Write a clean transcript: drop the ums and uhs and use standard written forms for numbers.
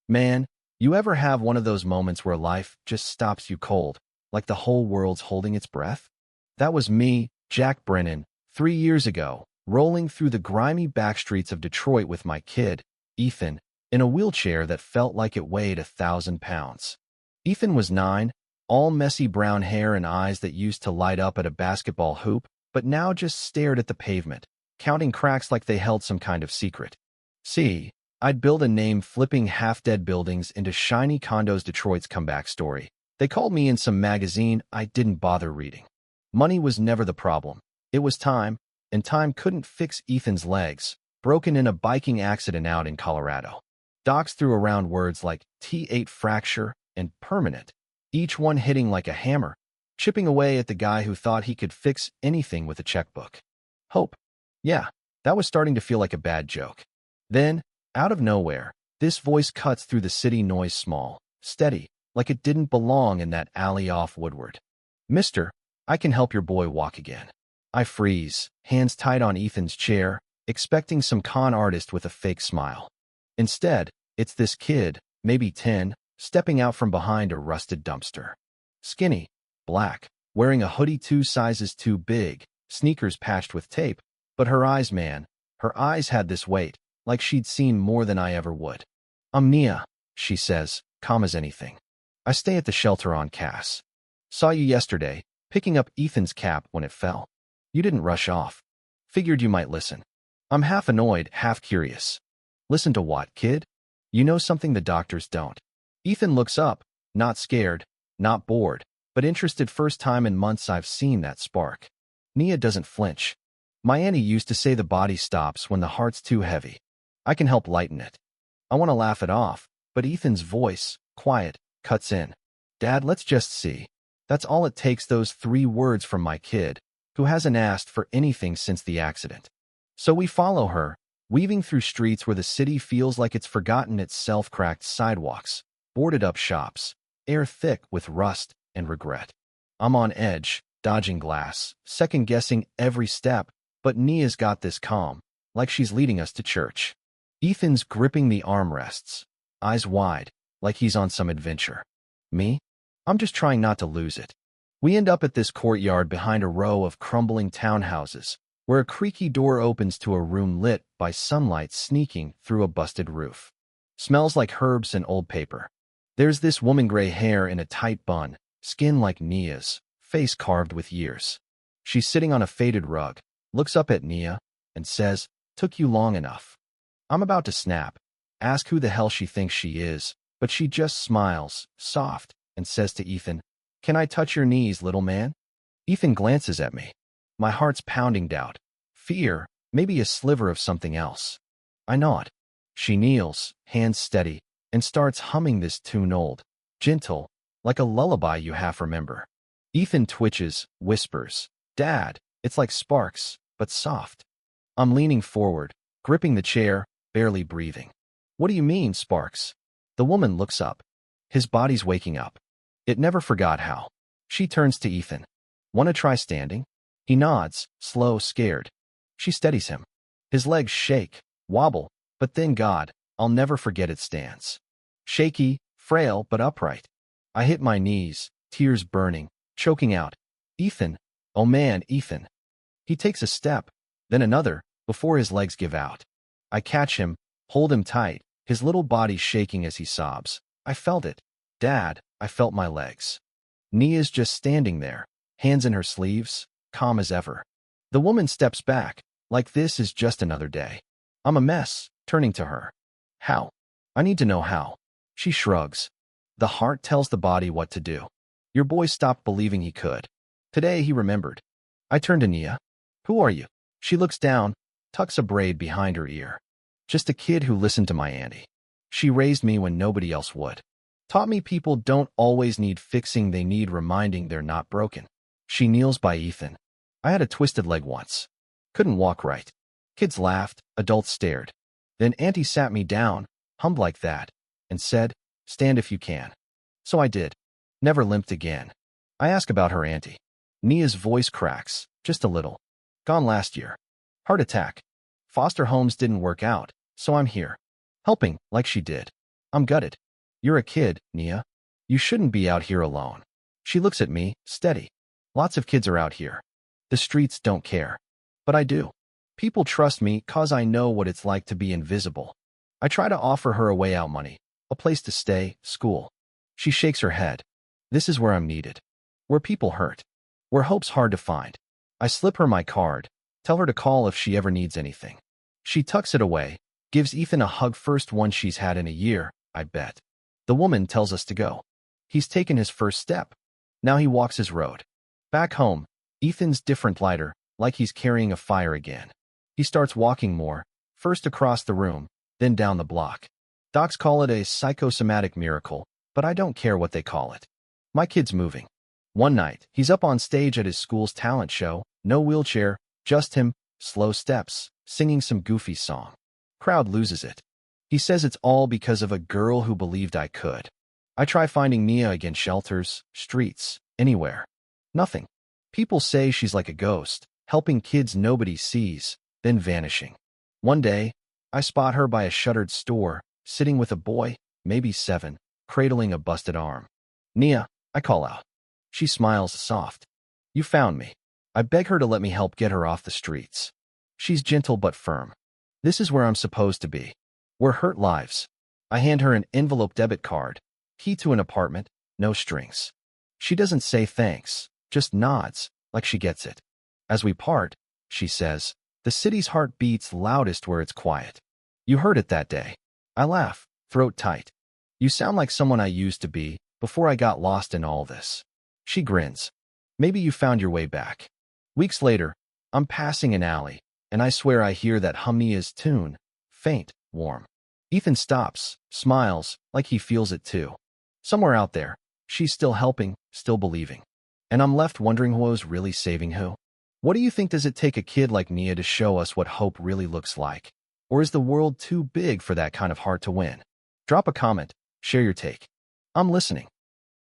Man, you ever have one of those moments where life just stops you cold, like the whole world's holding its breath? That was me, Jack Brennan, 3 years ago, rolling through the grimy backstreets of Detroit with my kid, Ethan, in a wheelchair that felt like it weighed 1,000 pounds. Ethan was 9, all messy brown hair and eyes that used to light up at a basketball hoop, but now just stared at the pavement, counting cracks like they held some kind of secret. See, I'd build a name flipping half-dead buildings into shiny condos. Detroit's comeback story. They called me in some magazine I didn't bother reading. Money was never the problem. It was time, and time couldn't fix Ethan's legs, broken in a biking accident out in Colorado. Docs threw around words like T8 fracture and permanent, each one hitting like a hammer, chipping away at the guy who thought he could fix anything with a checkbook. Hope. Yeah, that was starting to feel like a bad joke. Then, out of nowhere, this voice cuts through the city noise, small, steady, like it didn't belong in that alley off Woodward. "Mister, I can help your boy walk again." I freeze, hands tight on Ethan's chair, expecting some con artist with a fake smile. Instead, it's this kid, maybe 10, stepping out from behind a rusted dumpster. Skinny, black, wearing a hoodie 2 sizes too big, sneakers patched with tape, but her eyes, man, her eyes had this weight, like she'd seen more than I ever would. "I'm Nia," she says, calm as anything. "I stay at the shelter on Cass. Saw you yesterday, picking up Ethan's cap when it fell. You didn't rush off. Figured you might listen." I'm half annoyed, half curious. "Listen to what, kid? You know something the doctors don't." Ethan looks up, not scared, not bored, but interested. First time in months I've seen that spark. Nia doesn't flinch. "My auntie used to say the body stops when the heart's too heavy. I can help lighten it." I want to laugh it off, but Ethan's voice, quiet, cuts in. "Dad, let's just see." That's all it takes, those 3 words from my kid, who hasn't asked for anything since the accident. So we follow her, weaving through streets where the city feels like it's forgotten itself. Cracked sidewalks, boarded up shops, air thick with rust and regret. I'm on edge, dodging glass, second-guessing every step, but Nia's got this calm, like she's leading us to church. Ethan's gripping the armrests, eyes wide, like he's on some adventure. Me? I'm just trying not to lose it. We end up at this courtyard behind a row of crumbling townhouses, where a creaky door opens to a room lit by sunlight sneaking through a busted roof. Smells like herbs and old paper. There's this woman, gray hair in a tight bun, skin like Nia's, face carved with years. She's sitting on a faded rug, looks up at Nia, and says, "Took you long enough." I'm about to snap, ask who the hell she thinks she is, but she just smiles, soft, and says to Ethan, "Can I touch your knees, little man?" Ethan glances at me. My heart's pounding, doubt, fear, maybe a sliver of something else. I nod. She kneels, hands steady, and starts humming this tune, old, gentle, like a lullaby you half remember. Ethan twitches, whispers, "Dad, it's like Sparks, but soft." I'm leaning forward, gripping the chair, barely breathing. "What do you mean, Sparks?" The woman looks up. His body's waking up. It never forgot how. She turns to Ethan. "Want to try standing?" He nods, slow, scared. She steadies him. His legs shake, wobble, but then, God, I'll never forget it, stands. Shaky, frail, but upright. I hit my knees, tears burning, choking out, "Ethan, oh man, Ethan." He takes a step, then another, before his legs give out. I catch him, hold him tight, his little body shaking as he sobs. I felt it. "Dad," I felt my legs. Nia's just standing there, hands in her sleeves, calm as ever. The woman steps back, like this is just another day. I'm a mess, turning to her. "How?" "I need to know how." She shrugs. "The heart tells the body what to do. Your boy stopped believing he could. Today he remembered." I turn to Nia. "Who are you?" She looks down, tucks a braid behind her ear. "Just a kid who listened to my auntie. She raised me when nobody else would. Taught me people don't always need fixing, they need reminding they're not broken." She kneels by Ethan. "I had a twisted leg once. Couldn't walk right. Kids laughed, adults stared. Then Auntie sat me down, hummed like that, and said, 'Stand if you can.' So I did. Never limped again." I ask about her auntie. Nia's voice cracks, just a little. "Gone last year. Heart attack. Foster homes didn't work out, so I'm here. Helping, like she did." I'm gutted. You're a kid, Nia. You shouldn't be out here alone. She looks at me, steady. Lots of kids are out here. The streets don't care. But I do. People trust me 'cause I know what it's like to be invisible. I try to offer her a way out money, a place to stay, school. She shakes her head. This is where I'm needed. Where people hurt. Where hope's hard to find. I slip her my card, tell her to call if she ever needs anything. She tucks it away, gives Ethan a hug, first one she's had in a year, I bet. The woman tells us to go. He's taken his first step. Now he walks his road. Back home, Ethan's different, lighter, like he's carrying a fire again. He starts walking more, first across the room, then down the block. Docs call it a psychosomatic miracle, but I don't care what they call it. My kid's moving. One night, he's up on stage at his school's talent show, no wheelchair, just him, slow steps, singing some goofy song. Crowd loses it. He says it's all because of a girl who believed I could. I try finding Nia again, shelters, streets, anywhere. Nothing. People say she's like a ghost, helping kids nobody sees, then vanishing. One day, I spot her by a shuttered store, sitting with a boy, maybe 7, cradling a busted arm. Nia, I call out. She smiles soft. You found me. I beg her to let me help get her off the streets. She's gentle but firm. This is where I'm supposed to be. Where hurt lives. I hand her an envelope debit card, key to an apartment, no strings. She doesn't say thanks, just nods, like she gets it. As we part, she says, the city's heart beats loudest where it's quiet. You heard it that day. I laugh, throat tight. You sound like someone I used to be, before I got lost in all this. She grins. Maybe you found your way back. Weeks later, I'm passing an alley, and I swear I hear that hum Nia's tune, faint, warm. Ethan stops, smiles, like he feels it too. Somewhere out there, she's still helping, still believing. And I'm left wondering who's really saving who. What do you think, does it take a kid like Nia to show us what hope really looks like? Or is the world too big for that kind of heart to win? Drop a comment, share your take. I'm listening.